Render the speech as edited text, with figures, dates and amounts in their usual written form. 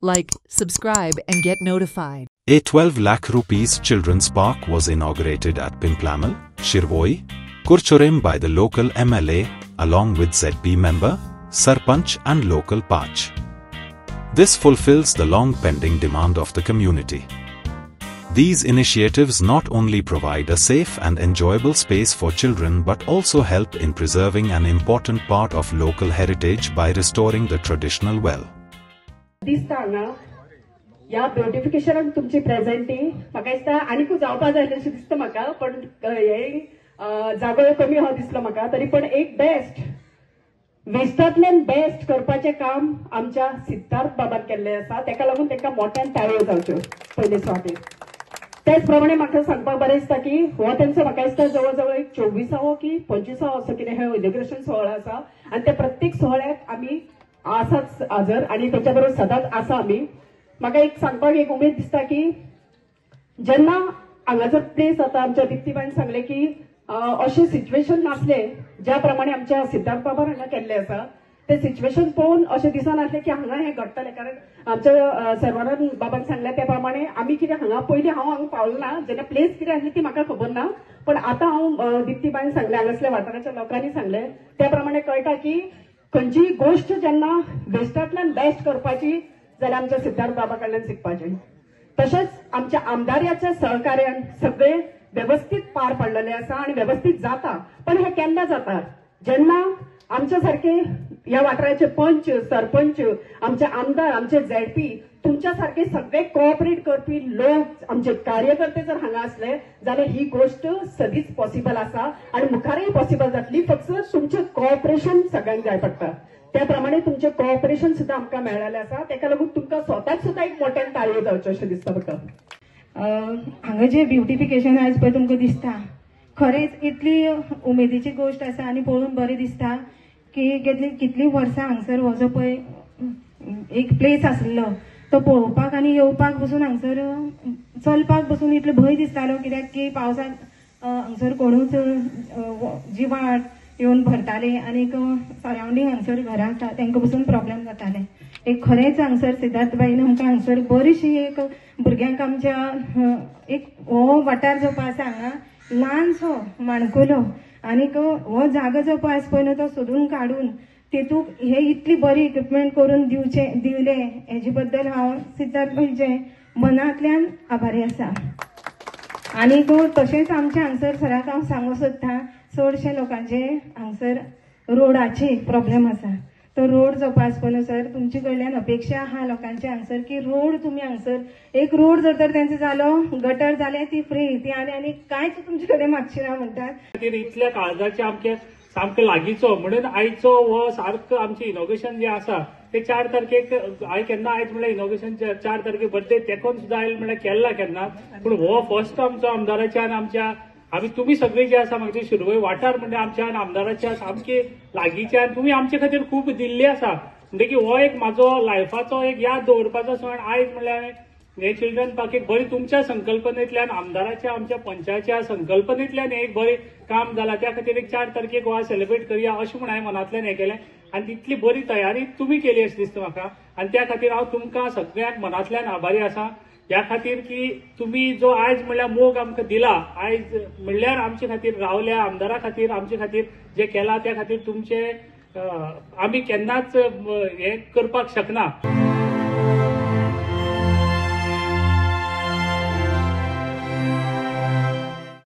Like, subscribe and get notified. A 12 lakh rupees children's park was inaugurated at Pimplamal, Shirvoi, Kurchorem by the local MLA along with ZP member, Sarpanch and local Pach. This fulfills the long-pending demand of the community. These initiatives not only provide a safe and enjoyable space for children but also help in preserving an important part of local heritage by restoring the traditional well. या ब्युटिफिकेशनान तुमची presenty म्हाका दिसता आनीकूय जावपा जाय अशें दिसता म्हाका पण हे जागो कमी हो दिसलो म्हाका तरी पण एक बेस्ट वेस्टांतल्यान बेस्ट करपाचें काम आमच्या सिद्धार्थ बाबान केल्लें आसा तेका लागून तेका मोठ्यान ताळयो जावच्यो पयले सुवातेर त्याच प्रमाणे म्हाका सांगपाक बरें दिसता की हो तेंचो म्हाका दिसता जवळ जवळ एक 24वो की 25वो असो कितें हे इनॉग्रेशन सोहळो आसा आनी ते प्रत्येक सोहळ्याक आमी आसाच हजर आणि त्याच्या बरोबर सदांच आसा आमी म्हाका एक सांगपाक एक उमेद दिसता की जेन्ना हांगासर प्लेस आता आमच्या दिप्तीबाईन सांगले की अशें सिच्युएशन नासले ज्या प्रमाणे आमच्या सिद्धार्थ बाबान हांगा केल्ले आसा ते सिच्युएशन पळोवन अशें दिसनासलें की हांगा हें घडटलें कारण आमच्या सर्वानंद बाबान सांगल्या त्या प्रमाणे आमी कितें हांगा पयलीं हांव पावलो ना जेन्ना प्लेस कितें आसली ती म्हाका खबर ना पण आतां हांव दिप्तीबाईन सांगलें हांगासल्या वाठाराच्या लोकांनी सांगलें त्या प्रमाणे कळटा की खंयचीय गोष्ट जेन्ना बेस्टांतल्यान बेस्ट करपाची जाल्यार आमच्या सिद्धार्थ बाबा कडल्यान शिकपाचें तशेंच आमच्या आमदाराच्या सहकार्यान सगळे व्यवस्थित पार पडलेले आसा आणि व्यवस्थित जाता पण हे केन्ना जाता जेन्ना आमच्या सारखे ह्या वाठाराचे पंच सरपंच आमचे आमदार आमचे झेडपी तुमच्या सारखे सगळे कोऑपरेट करपी लोक आमचे कार्यकर्ते जर हांगा असले जाल्यार ही गोष्ट सदीच पॉसिबल आसा आणि मुखारय पॉसिबल जातली फक्त तुमचे कोऑपरेशन सगळ्यांक जाय पडटा त्या प्रमाणे तुमचे कोऑपरेशन सुद्धा आमकां मेळ्ळेलें आसा तेका लागून तुमकां स्वताक सुद्धा एक मोठ्यान ताळयो जावच्यो अशें दिसता म्हाका हांगा जे ब्युटिफिकेशन आयज पळय तुमकां दिसता खरेंच इतली उमेदीची गोष्ट आसा आनी पळोवन बरें दिसता की कितलीं वर्सां हांगसर हो जो पळय एक प्लेस आसलो तो पळोवपाक आनी येवपाक पसून हांगसर चलपाक पसून इतलो भंय दिसतालो कित्याक की पावसाक हांगसर कोणूच जिवाट येवन भरताले आनी सरावंडींग हांगसर घरां आसता तांकां पसून प्रॉब्लेम जाताले एक खरेंच हांगसर सिद्धार्थबाईन आमकां हांगसर बरीशी एक भुरग्यांक आमच्या एक हो वाठार जो पळय आसा हांगा ल्हानसो माणकुलो आनीक हो जागो जो पळय आसा पळय न्हू तो सोदून काडून तेतूंक हे इतली बरी इक्विपमेंट करून दिवले हेजे बद्दल हांव सिद्धार्थबाईचे मनांतल्यान आभारी आसा आनीक तशेंच आमचे हांगसर सराक हांव सांगूंक सोदतां चडशे लोकांचे हांगसर रोडाची प्रॉब्लेम आसा तो रोड जो पास पळय सर तुमचे कडल्यान अपेक्षा आहा लोकांचे हांगसर की रोड तुमी हांगसर एक रोड जर तर तेंचो जालो गटर जाले ती फ्री ती आनी कांयच तुमचे कडेन मागची ना म्हणटात इतल्या काळजाचे आमचे सामके लागींचो म्हणून आयचो हो सारको आमचे इनॉग्रेशन जे आसा ते 4 तारखेक हांवें केन्ना आयज म्हणल्यार इनॉग्रेशन 4 तारखेक बर्थडे तेकोन सुद्दां आयले म्हणल्यार केल्ला केन्ना पूण हो फर्स्ट आमचो आमदाराच्या आनी आमच्या आमी तुमी सगळे जे आसा म्हाका शिरवय वाठार म्हणजे आमच्या आमदाराच्या सामके लागींचे आनी तुमी आमचे खातीर खूब दिल्ले आसा म्हणटकीर हो एक म्हाजो लायफाचो एक याद दवरपाचो सण आयज म्हणल्यार हे चिल्ड्रन पार्क एक बरी तुमच्या संकल्पनेंतल्यान आमदाराच्या आमच्या पंचायतच्या संकल्पनेंतल्यान एक बरें काम जालां त्या खातीर एक 4 तारखेक हो सेलिब्रेट करया अशें म्हूण हांवें मनांतल्यान हें केलें आनी तितली बरी तयारी तुमी केली अशें दिसता म्हाका आनी त्या खातीर हांव तुमकां सगळ्यांक मनांतल्यान आभारी आसा ह्या खातीर की तुम्ही जो आयज म्हणल्यार मोग आमकां दिला आयज म्हणल्यार आमचे खातीर रावल्या आमदारा खातीर आमचे खातीर जे केला त्या खातीर तुमचे आमी केन्नाच हे करपाक शकना